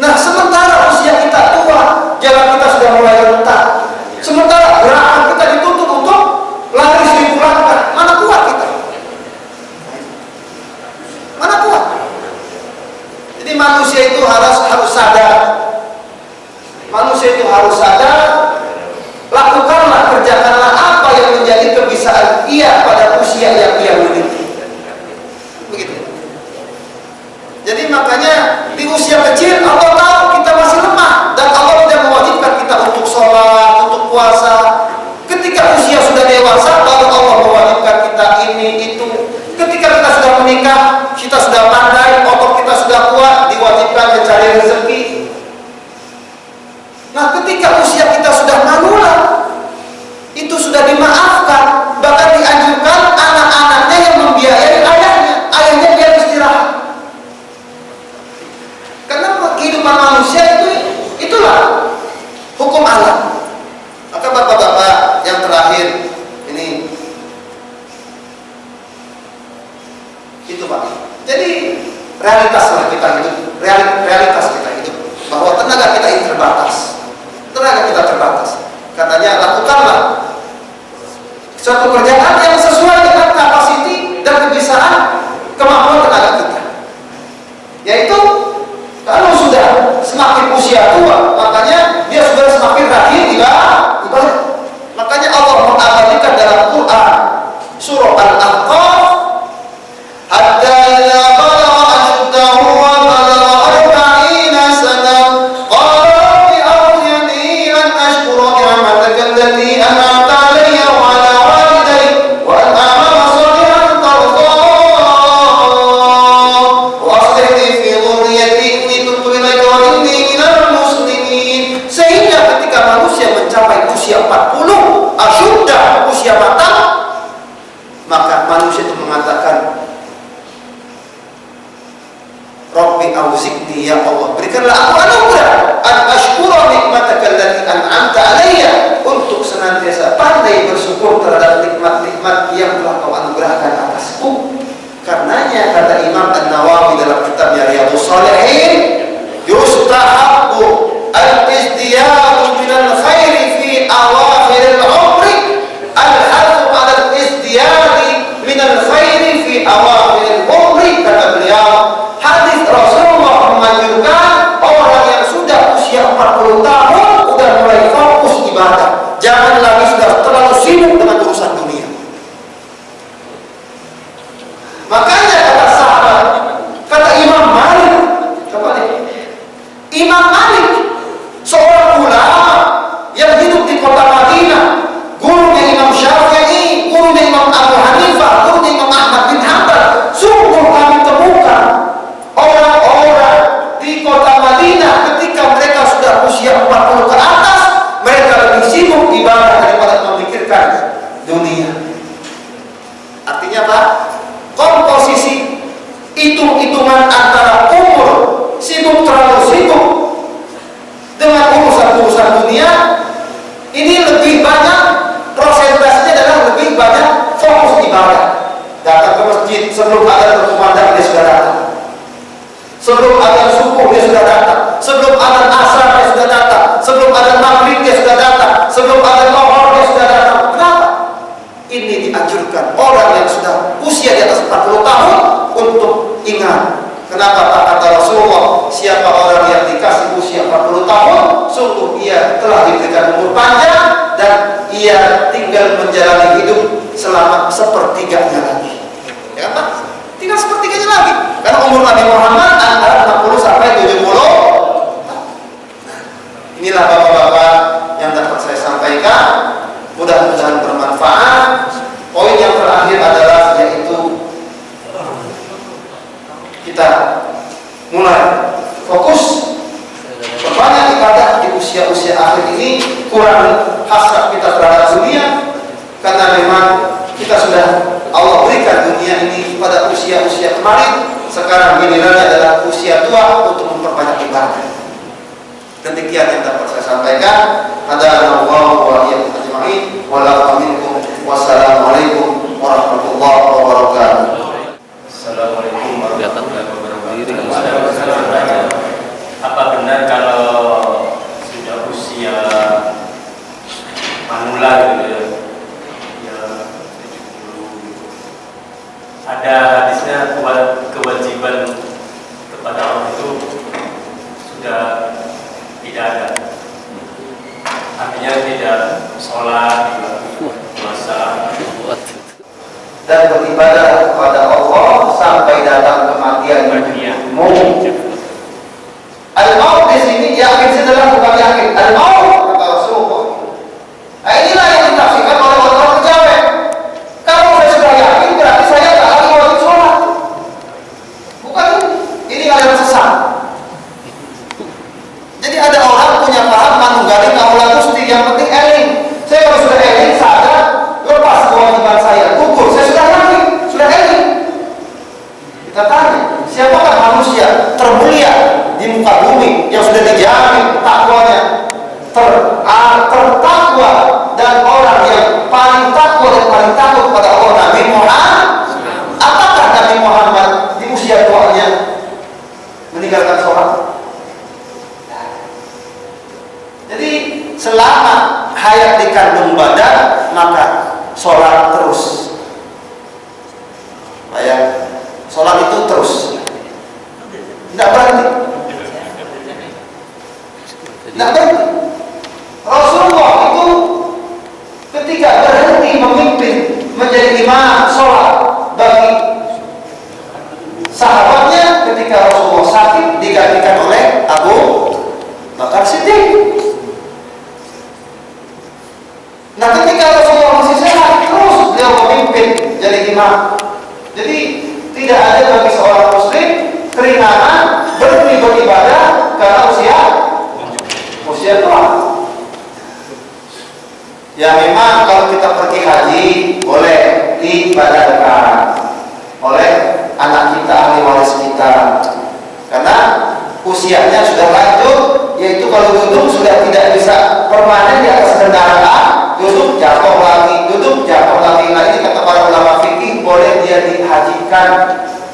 Nah sementara usia kita tua, jalan kita sudah mulai rentak. Sementara gerakan kita dituntut untuk lari 1000 langkah. Mana kuat kita? Mana kuat? Jadi manusia itu harus sadar. Manusia itu harus sadar. Lakukanlah, kerjakanlah apa yang menjadi kebisaan ia pada usia yang ia miliki. Begitu. Jadi makanya di usia kecil Allah tahu kita masih lemah dan Allah tidak mewajibkan kita untuk sholat, untuk puasa. Ketika usia sudah dewasa baru Allah mewajibkan kita ini itu. Ketika kita sudah menikah, kita sudah pandai, otot kita sudah kuat, diwajibkan mencari rezeki. Nah ketika usia kita sudah manula, itu sudah dimaafkan, bahkan dianjurkan anak-anaknya yang membiayai ayahnya biar istirahat. Karena kehidupan manusia itulah hukum alam. Maka bapak-bapak yang terakhir ini itu Pak. Jadi realitaslah kita hidup, realitas kita hidup bahwa tenaga kita ini terbatas. Tenaga kita terbatas. Katanya lakukanlah suatu kerjaan yang sesuai dengan kapasiti dan kebisaan kemampuan tenaga kita. Yaitu kalau sudah semakin usia tua, makanya dia sudah semakin rajin ibadah. Makanya Allah mengabadikan dalam Quran surah Al-Ahqaf, hatta idza balagha ashuddahu wa balagha 40 sanah qala rabbi awzi'ni an ashkura ni'mataka allati an'amta 'alayya wa 'ala walidayya wa an a'mala salihan tardah wa aslih li fi dhurriyyati inni tubtu ilaika wa inni minal muslimin. Sehingga ketika manusia mencapai usia 40 asyuddah, usia matang, maka manusia itu mengatakan Rabbi auzi'ni, ya Allah berikanlah aku anugerah an ashkura nikmataka allati an'amta 'alayya, untuk senantiasa pandai bersyukur terhadap nikmat-nikmat yang telah kau anugerahkan atasku. Karenanya kata Imam An-Nawawi dalam kitabnya Riyadhus Shalihin, yustahabbu al-izdiyadu minal khairi fi awakhiril umri al-hadhu 'ala al-izdiyadi minal khairi fi awakhiril umri. Kata beliau, hadis Rasulullah menganjurkan orang yang sudah usia 40 tahun udah mulai fokus ibadah, jangan lagi sudah terlalu sibuk dengan urusan dunia. Makanya kata sahabat, kata Imam Malik, Imam Malik seorang ulama yang hidup di kota Madinah, gurunya Imam Syafi'i, gurunya Imam Abu Hanifah, gurunya Imam Ahmad bin Hanbal. Sungguh kami temukan orang-orang di kota Madinah ketika mereka sudah usia 40 ke atas, mereka lebih sibuk ibadah daripada memikirkan dunia. Artinya apa? Komposisi hitung-hitungan antara umur sibuk, terlalu sibuk dengan urusan-urusan dunia ini lebih banyak, prosentasenya adalah lebih banyak fokus ibadah. Datang ke masjid sebelum ada berkumandang dia sudah datang, sebelum ada subuh dia sudah datang, sebelum ada asar dia sudah datang, sebelum ada maghrib dia sudah datang, sebelum ada zuhur dia sudah datang. Kenapa? Ini dianjurkan orang yang sudah usia di atas 40 tahun untuk ingat. Kenapa tak kata Rasulullah, siapa orang yang dikasih usia 40 tahun, sungguh ia telah diberikan umur panjang dan ia tinggal menjalani hidup selama sepertiganya lagi. Ya kan Pak? Tinggal sepertiganya lagi. Karena umur Nabi Muhammad antara 60 sampai 70. Inilah bapak-bapak yang dapat saya sampaikan. Mudah-mudahan bermanfaat. Poin yang terakhir adalah yaitu kita mulai fokus usia akhir ini kurang hasrat kita terhadap dunia, karena memang kita sudah Allah berikan dunia ini pada usia-usia kemarin. Sekarang gilirannya adalah usia tua untuk memperbanyak ibadah. Demikian yang dapat saya sampaikan. Hadanallahu wa iyyakum ajma'in. Wassalamualaikum warahmatullahi wabarakatuh. Assalamualaikum warahmatullahi wabarakatuh. Apa benar kalau sudah usia manula gitu ya, ya 70, ada hadisnya kewajiban kepada Allah itu sudah tidak ada, artinya tidak sholat, puasa dan beribadah kepada Allah sampai datang kematianmu. Al-maut di sini yakin setelah bukan yakin. Al-maut kata Rasulullah. Nah, inilah yang ditafsirkan oleh orang terjawab. Kalau saya sudah yakin berarti saya tak lagi wajib sholat. Bukan ini aliran sesat. Jadi ada orang punya paham manunggali kaulah gusti, yang penting eling. Saya kalau sudah eling sadar lepas kewajiban saya gugur. Saya sudah yakin, sudah eling. Kita tanya, siapakah manusia termulia di muka bumi yang sudah dijamin takwanya tertakwa, dan orang yang paling takwa dan paling takut kepada Allah Nabi Muhammad? Apakah Nabi Muhammad di usia tuanya meninggalkan sholat? Jadi selama hayat dikandung badan maka sholat terus. Bayang, sholat itu terus, tidak berhenti. Tidak berhenti. Rasulullah itu ketika berhenti memimpin menjadi imam sholat bagi sahabatnya, ketika Rasulullah sakit digantikan oleh Abu Bakar Siddiq. Nah, ketika Rasulullah masih sehat terus beliau memimpin jadi imam. Jadi tidak ada bagi seorang muslim keringanan berhenti beribadah karena usia tua. Ya memang kalau kita pergi haji boleh diibadatkan oleh anak kita, ahli waris kita, karena usianya sudah lanjut, yaitu kalau duduk sudah tidak bisa permanen di atas kendaraan, duduk jatuh lagi. Nah, ini kata para ulama fikih boleh dia dihajikan,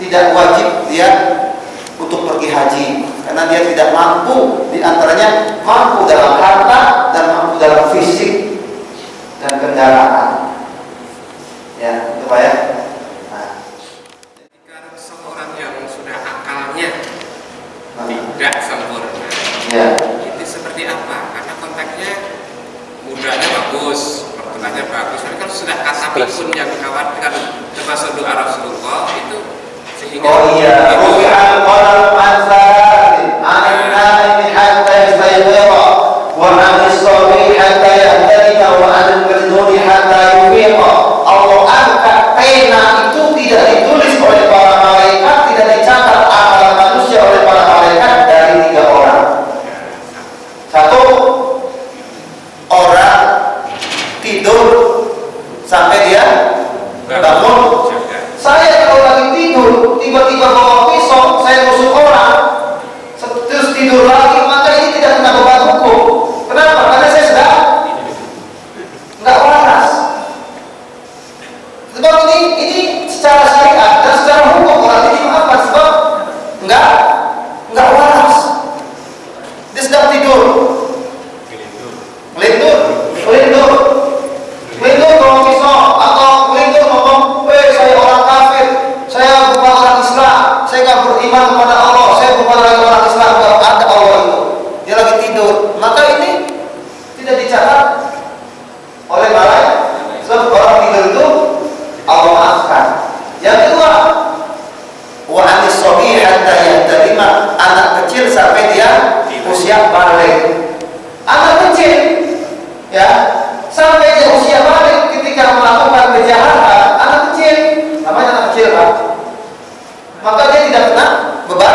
tidak wajib dia untuk pergi haji karena dia tidak mampu, diantaranya mampu dalam harta dan mampu dalam fisik dan kendaraan. Ya, itu Pak ya. Nah, Jika seorang yang sudah akalnya tidak sempurna, ya. itu seperti apa? Karena kontaknya mudanya bagus, pertunannya bagus. Tapi kalau sudah kata pun yang dikhawatirkan termasuk doa Rasulullah itu, sehingga Oh iya, rufi'al qalam an salatin, an naimi hatta yastayqidha, wa an as-sabi hatta yahtadika, wa an al-majnuni hatta yufiqa. Allah angkat pena itu tidak ditulis oleh para malaikat, tidak dicatat amalan manusia oleh para malaikat dari 3 orang. Satu, orang tidur sampai dia bangun. Saya kalau lagi tidur, tiba-tiba bawa pisau, saya nusuk orang, terus tidur lagi, maka ini tidak kena beban hukum. Kenapa? Karena saya sudah nggak waras. Sebab ini secara syariat dan secara hukum orang ini maafkan, sebab nggak waras. Dia sedang tidur, melindur bawa pisau, atau melindur ngomong, saya orang kafir, saya bukan orang Islam, saya nggak beriman kepada Allah, saya bukan lagi orang Islam, nggak ada Allah itu. Dia lagi tidur, maka ini tidak dicatat oleh malaikat. Sebab orang tidur itu Allah maafkan. Yang kedua, wa anis sabi hatta yahtadima, anak kecil sampai dia usia balik. Anak kecil, ya, sampai dia usia balik ketika melakukan kejahatan, anak kecil, namanya anak kecil kan, maka dia tidak kena beban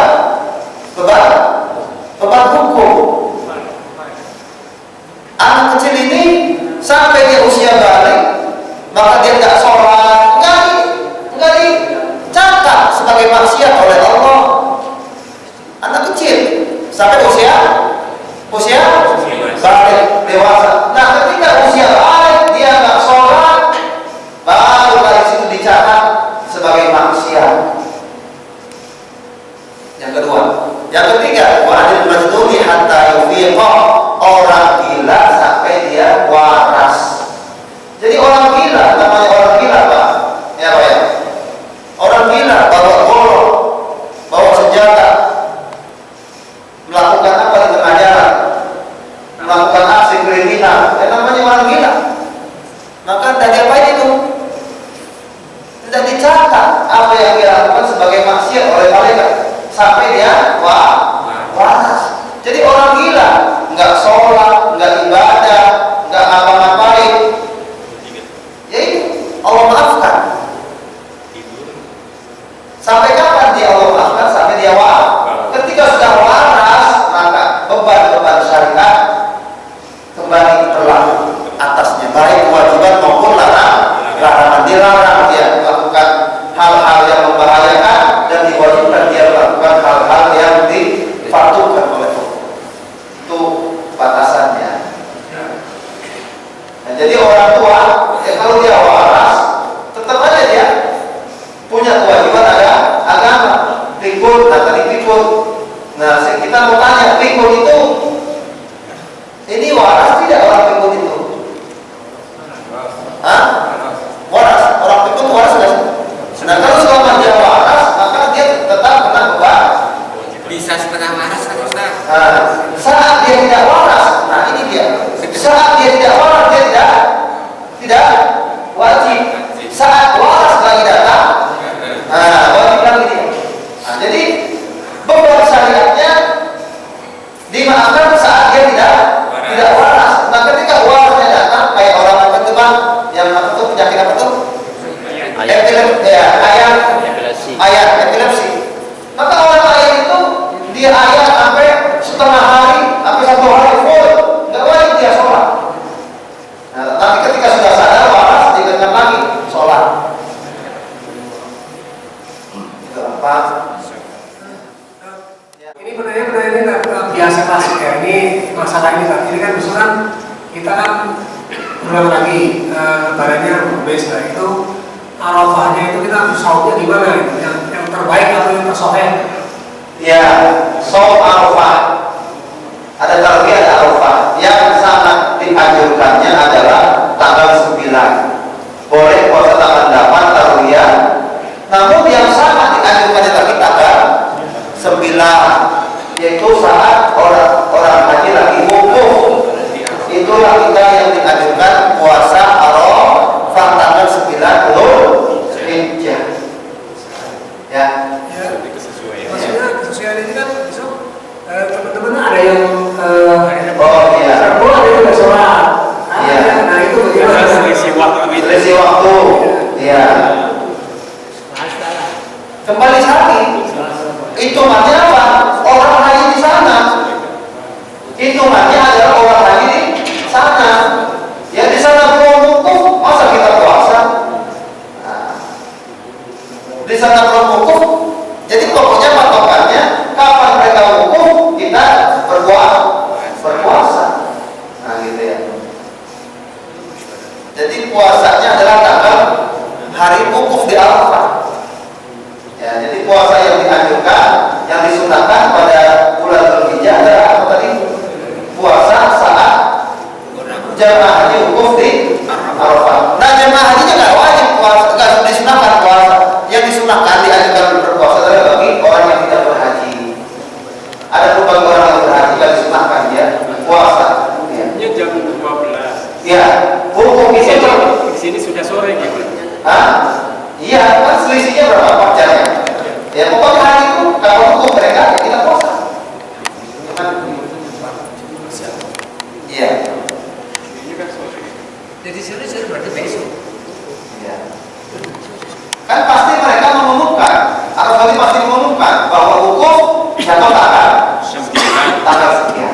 hukum. Yang ketiga, wa anil majnuni hatta yufiqa, orang gila sampai dia waras. Jadi orang gila, namanya orang gila Pak. Ya Pak ya. Orang gila bawa golok, bawa senjata, melakukan apa di tengah jalan, melakukan aksi kriminal, yang namanya orang gila. Maka tidak diapain itu, tidak dicatat apa yang dia lakukan sebagai maksiat oleh malaikat sampai dia waras. Jadi orang gila nggak sholat, nggak ibadah, nggak ngapa-ngapain, ya itu Allah maafkan. Sampai kapan dia Allah maafkan? Sampai dia waras. Ketika sudah waras, maka beban-beban syariat kembali telah atasnya, baik kewajiban maupun larangan. Dilarang dia melakukan hal-hal yang membahayakan dan diwajibkan dia melakukan hal-hal yang difardukan oleh Allah. Itu batasannya. Nah, jadi orang tua ya, kalau dia waras tetap aja dia punya kewajiban agama, pikun atau dipikun. Nah, kita mau tanya, pikun itu ini waras tidak orang pikun itu? Hah? Waras, orang pikun waras sudah. Nah, kalau selama dia waras, maka dia tetap kena beban. Bisa setengah waras kan Ustaz? Nah, saat dia tidak waras, nah ini dia. Saat dia tidak waras, dia tidak wajib. Saat waras lagi datang, wajib lagi dia. Nah, jadi beban syariatnya dimaafkan saat dia tidak waras. Nah, ketika warasnya datang, kayak orang apa tuh Bang? Yang apa tuh penyakit apa tuh? Ayat epilepsi. Maka orang ayat itu dia ayat sampai setengah hari, sampai 1 hari full, nggak wajib dia sholat. Nah, tapi ketika sudah sadar waras, diingatkan lagi sholat. Itu apa? Ini pertanyaan nggak biasa klasik ya. Ini masalah ini kan. Ini kan misalkan kita kan ulang lagi lebarannya bes lah itu Arafahnya itu kita saumnya gimana gitu? Yang terbaik atau yang tersoheh? Ya, saum Arafah. Ada tarbiyah, ada Arafah. Yang sangat dianjurkannya adalah tanggal 9. Boleh puasa tanggal 8 tarbiyah. Namun yang sangat dianjurkannya lagi tanggal 9, yaitu saat orang haji lagi wukuf. Itulah kita yang dianjurkan puasa Arafah tanggal 9 Dzulhijjah. Ya. Maksudnya kesesuaian ini kan besok teman-teman ada yang iya. Serbu ada yang nggak sholat. Iya. Nah itu bagaimana? Selisih waktu. Iya. Kembali lagi. Hitungannya apa? Orang haji di sana. Hitungannya adalah orang haji di sana. Ya di sana belum wukuf, masa kita puasa? Nah, di sana belum wukuf. Jadi pokoknya patokannya kapan mereka wukuf kita berpuasa. Nah gitu ya. Jadi puasanya adalah tanggal hari wukuf di Arafah. Ya, jadi puasa yang dianjurkan, yang disunahkan pada bulan Dzulhijjah adalah apa tadi? Puasa saat jamaah haji wukuf di Arafah. Nah, jamaah hajinya nggak wajib puasa, nggak disunahkan puasa. Yang disunahkan dianjurkan berpuasa adalah bagi orang yang tidak berhaji. Ada bagi orang yang berhaji yang disunahkan dia puasa. Ya. Ini jam 12. Ya, hukum di sini sudah sore gitu. Iya, kan selisihnya berapa jam ya? Ya pokoknya hari itu kalau hukum mereka ya kita puasa. Iya. Jadi sini berarti besok. Iya. Kan pasti mereka mengumumkan, Arab Saudi pasti mengumumkan bahwa hukum jatuh tanggal sekian.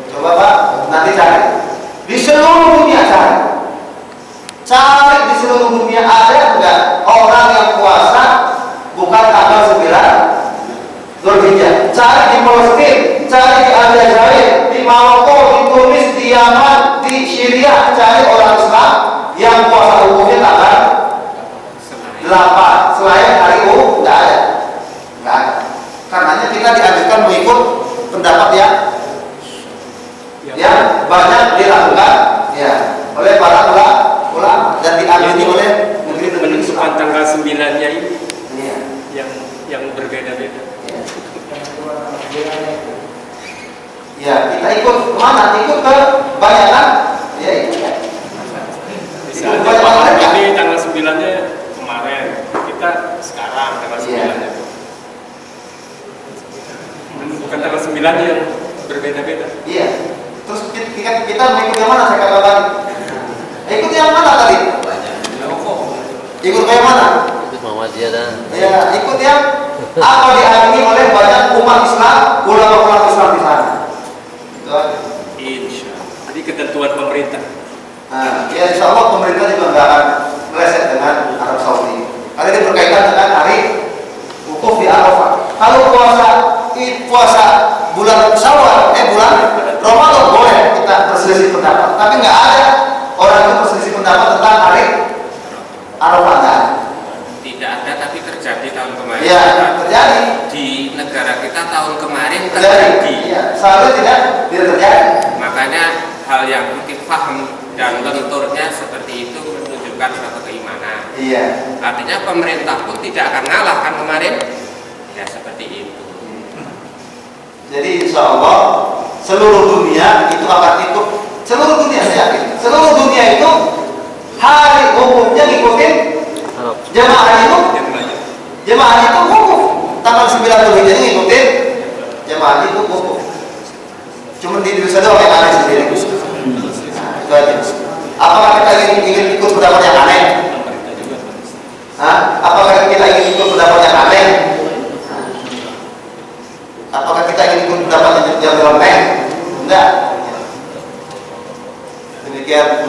Coba Pak, nanti cari di seluruh dunia cari di seluruh dunia ada enggak orang yang puasa bukan tanggal 9 Dzulhijjah. Cari di Palestina, cari di Aljazair, di Maroko, di Tunis, di Yaman, di Syria, cari orang Islam yang puasa hukumnya tanggal 8 selain hari enggak akan mengikut pendapat yang banyak dilakukan ya oleh para ulama dan diamini oleh negeri-negeri Menentukan Islam. tanggal 9-nya ini Iya. yang berbeda-beda. Ya, kita ikut kemana? Ikut ke banyakan, ya ikut ya. Bisa Ikut aja banyakan Pak, mereka. ini tanggal 9-nya kemarin, kita sekarang tanggal 9-nya. Bukan tanggal 9-nya yang berbeda-beda. Iya. Terus kita mengikut yang mana? Saya katakan. Ikut yang mana tadi? Ikut yang mana? Muhammadiyah dan Ya, ikut yang apa diamini oleh banyak umat Islam, ulama-ulama Islam di sana. Itu aja. Insya Allah. Jadi ketentuan pemerintah. Nah, ya insya Allah pemerintah juga nggak akan meleset dengan Arab Saudi. Karena ini berkaitan dengan hari wukuf di Arafah. Kalau puasa bulan Syawal, bulan Ramadan boleh kita berselisih pendapat. Tapi nggak ada orang itu berselisih pendapat tentang hari Arafah. Nggak. Tidak ada, tapi terjadi tahun kemarin. Ya, terjadi. Di negara kita tahun kemarin Terjadi. terjadi. Ya, seharusnya tidak terjadi. Makanya hal yang kita paham dan lenturnya seperti itu menunjukkan suatu keimanan. Iya. Artinya pemerintah pun tidak akan ngalah kan kemarin. Ya seperti itu. Jadi insya Allah seluruh dunia itu akan ikut. Seluruh dunia saya yakin. Seluruh dunia itu hari umumnya ngikutin jemaah haji itu. Jemaah haji itu wukuf. Tanggal 9 Dzulhijjah ngikutin jemaah haji itu wukuf. Cuma di Indonesia doang yang aneh sendiri. Nah, itu aja. Apakah kita ingin ikut pendapat yang aneh? Apakah kita ingin ikut pendapat yang aneh? Apakah kita ingin ikut pendapat yang remeh? Enggak. Demikian